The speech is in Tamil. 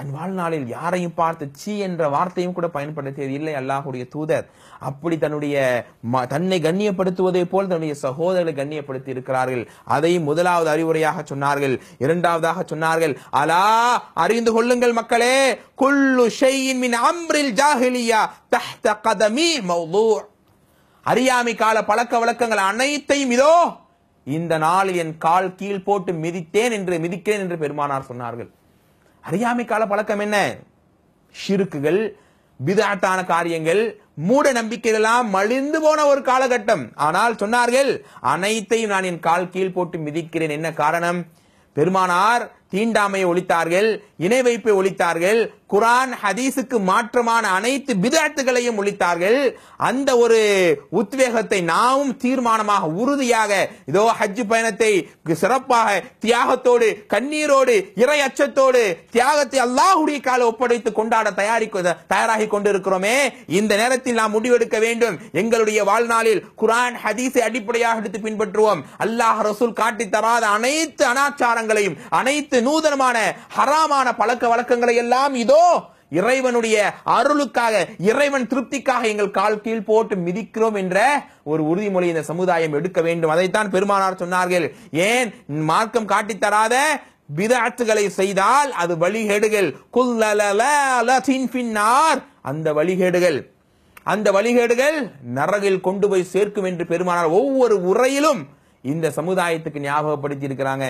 தன் வாழ்நாளில் யாரையும் பார்த்து சீ என்ற வார்த்தையும் கூட பயன்படுத்தியது இல்லை அல்லாஹ்வுடைய தூதர். அப்படி தன்னை கண்ணியப்படுத்துவதை போல் தன்னுடைய சகோதரர்களை கண்ணியப்படுத்தி இருக்கிறார்கள். அதை முதலாவது அறிவுரையாக சொன்னார்கள். இரண்டாவதாக சொன்னார்கள், அலா அறிந்து கொள்ளுங்கள் மக்களே, குல்லு ஷைஇன் மின் அம்ரில் ஜாஹிலியா தஹ்த கதமி மவ்தூ. அறியாமை கால பழக்க வழக்கங்கள் அனைத்தையும் இதோ இந்த நாளில் என் கால் கீழ் போட்டு மிதிக்கிறேன் என்று பெருமானார் சொன்னார்கள். அறியாமை கால பழக்கம் என்ன? ஷிருக்குகள், பிதஅத்தான காரியங்கள், மூட நம்பிக்கைகள் எல்லாம் மலிந்து போன ஒரு காலகட்டம். ஆனால் சொன்னார்கள், அனைத்தையும் நான் என் கால் கீழ் போட்டு மிதிக்கிறேன். என்ன காரணம்? பெருமானார் தீண்டாமையை ஒழித்தார்கள், இணை வைப்பை ஒழித்தார்கள், குர்ஆன் ஹதீஸுக்கு மாற்றமான அனைத்து பிதஅத்துகளையும் ஒழித்தார்கள். அந்த ஒரு உத்வேகத்தை நாமும் தீர்மானமாக உறுதியாக இதோ ஹஜ் பயணத்தை சிறப்பாக தியாகத்தோடு, கண்ணீரோடு, இறை அச்சத்தோடு தியாகத்தை அல்லாஹ்வுடைய கால ஒப்படைத்து கொண்டாட தயாராகி கொண்டிருக்கிறோமே. இந்த நேரத்தில் நாம் முடிவெடுக்க வேண்டும். எங்களுடைய வாழ்நாளில் குர்ஆன் ஹதீஸை அடிப்படையாக எடுத்து பின்பற்றுவோம். அல்லாஹ் ரசூல் காட்டி தராத அனைத்து அனாச்சாரங்களையும், அனைத்து நூதனமான ஹராமான பழக்க வழக்கங்களை எல்லாம் இதோ இறைவனுடைய அருளுக்காக, இறைவன் திருப்திக்காக எங்கள் கால் கீழ் போட்டு மிதிக்கிறோம் என்ற ஒரு உறுதிமொழி இந்த சமுதாயம் எடுக்க வேண்டும். அதைத்தான் பெருமானார் சொன்னார்கள். ஏன் மார்க்கம் காட்டித் தராத பிதஅத்துகளை செய்தால் அது வழிகேடுகள். அந்த வழிகேடுகள் நரகில் கொண்டு போய் சேர்க்கும் என்று பெருமானார் ஒவ்வொரு உரையிலும் இந்த சமுதாயத்துக்கு ஞாபகப்படுத்தி இருக்கிறாங்க.